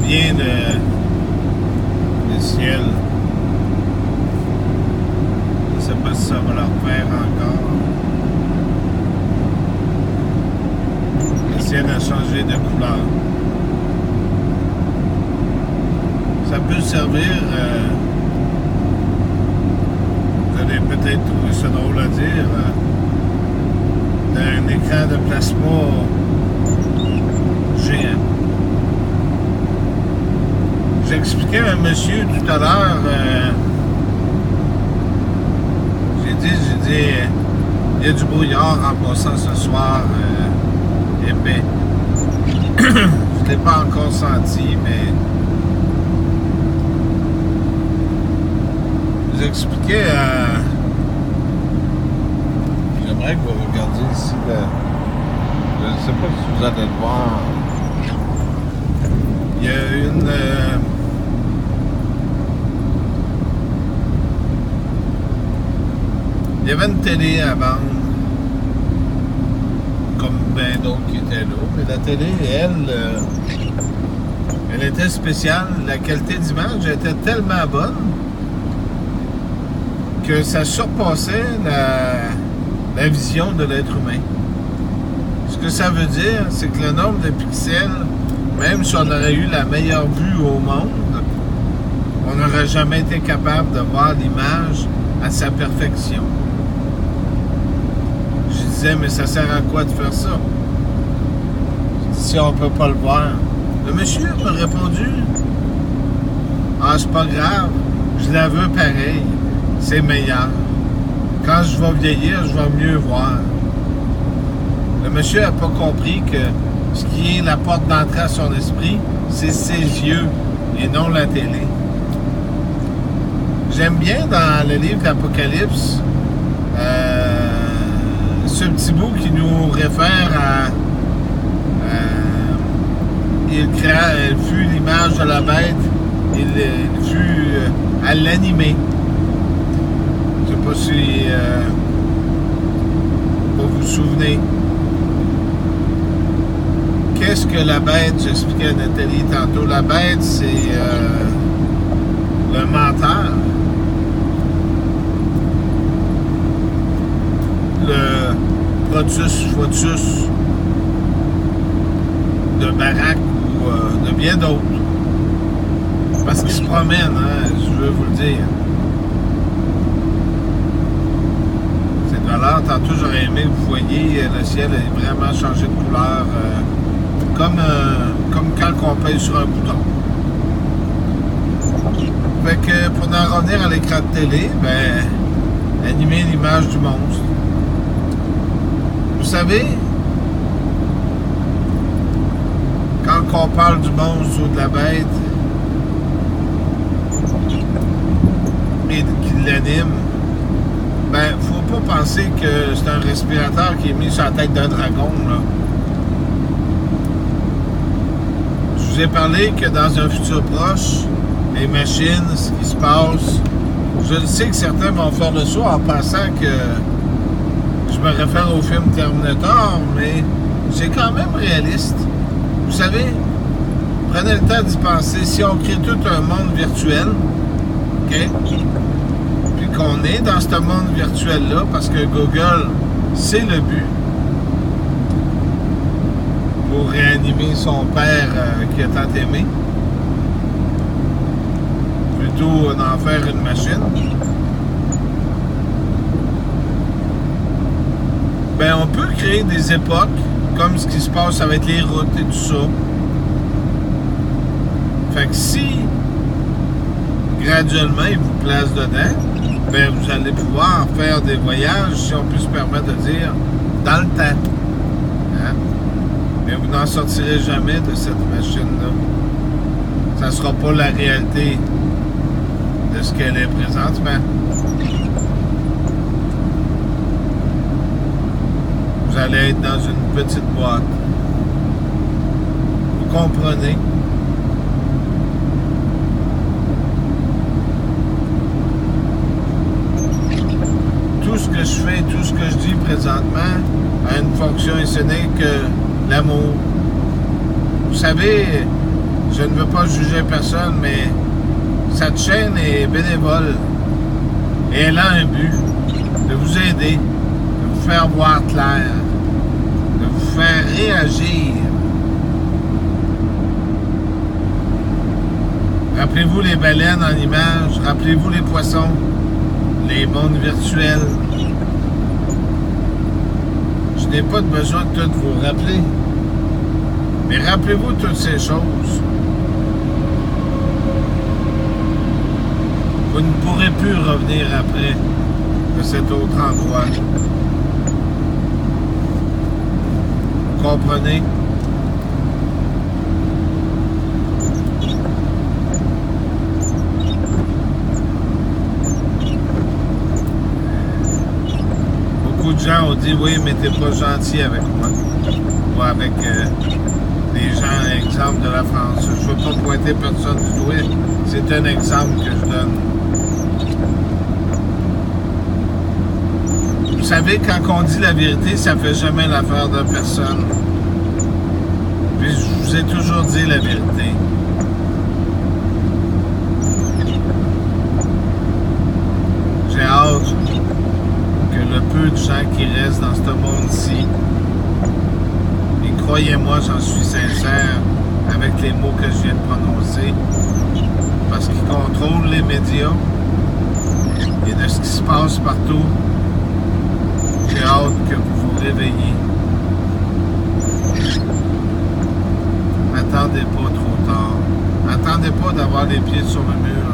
bien le ciel. Je ne sais pas si ça va leur faire encore. Le ciel a changé de couleur. Ça peut servir, vous allez peut-être trouver ça drôle à dire, d'un écran de plasma géant. J'expliquais à un monsieur tout à l'heure, j'ai dit, il y a du brouillard en passant ce soir, épais. Je ne l'ai pas encore senti, mais je vous expliquais, j'aimerais que vous regardiez ici, je ne sais pas si vous allez le voir, il y a une... il y avait une télé à vendre, comme bien d'autres qui étaient là, mais la télé, elle était spéciale. La qualité d'image était tellement bonne que ça surpassait la vision de l'être humain. Ce que ça veut dire, c'est que le nombre de pixels, même si on aurait eu la meilleure vue au monde, on n'aurait jamais été capable de voir l'image à sa perfection. Je disais, mais ça sert à quoi de faire ça? Si on ne peut pas le voir. Le monsieur m'a répondu, ah, c'est pas grave, je la veux pareil, c'est meilleur. Quand je vais vieillir, je vais mieux voir. Le monsieur n'a pas compris que ce qui est la porte d'entrée à son esprit, c'est ses yeux et non la télé. J'aime bien dans le livre d'Apocalypse ce petit bout qui nous réfère à il fut l'image de la bête, il fut à l'animer. Je ne sais pas si vous vous souvenez. Qu'est-ce que la bête? J'expliquais à Nathalie tantôt. La bête, c'est le menteur. Le Protus de Barak ou de bien d'autres. Parce qu'il se promène, hein, je veux vous le dire. C'est de valeur. Tantôt, j'aurais aimé que vous voyez, le ciel est vraiment changé de couleur. Comme quand on pèse sur un bouton. Fait que pour en revenir à l'écran de télé, ben, animer l'image du monstre. Vous savez, quand on parle du monstre ou de la bête et qu'il l'anime, ben, faut pas penser que c'est un respirateur qui est mis sur la tête d'un dragon, là. Je vous ai parlé que dans un futur proche, les machines, ce qui se passe, je sais que certains vont faire le saut en pensant que je me réfère au film Terminator, mais c'est quand même réaliste. Vous savez, prenez le temps d'y penser. Si on crée tout un monde virtuel, OK? Puis qu'on est dans ce monde virtuel-là, parce que Google, c'est le but, pour réanimer son père qui a tant aimé, plutôt d'en faire une machine. Ben, on peut créer des époques, comme ce qui se passe avec les routes et tout ça. Fait que si, graduellement, ils vous placent dedans, ben, vous allez pouvoir faire des voyages, si on peut se permettre de dire, dans le temps. Hein? Mais vous n'en sortirez jamais de cette machine-là. Ça ne sera pas la réalité de ce qu'elle est présentement. Vous allez être dans une petite boîte. Vous comprenez? Tout ce que je fais, tout ce que je dis présentement a une fonction et ce n'est que l'amour. Vous savez, Je ne veux pas juger personne, mais cette chaîne est bénévole. Et elle a un but, de vous aider, de vous faire voir clair, de vous faire réagir. Rappelez-vous les baleines en images, rappelez-vous les poissons, les mondes virtuels. Je n'ai pas besoin de tout vous rappeler. Mais rappelez-vous toutes ces choses. Vous ne pourrez plus revenir après de cet autre endroit. Vous comprenez? Beaucoup de gens ont dit « Oui, mais t'es pas gentil avec moi. » Ou avec des gens, exemple de la France. Je ne veux pas pointer personne du doigt. C'est un exemple que je donne. Vous savez, quand on dit la vérité, ça ne fait jamais l'affaire de personne. Puis je vous ai toujours dit la vérité. J'ai hâte que le peu de gens qui restent dans ce monde-ci, et croyez-moi, j'en suis sincère avec les mots que je viens de prononcer, parce qu'ils contrôlent les médias et de ce qui se passe partout. J'ai hâte que vous vous réveilliez. Attendez pas trop tard. Attendez pas d'avoir les pieds sur le mur.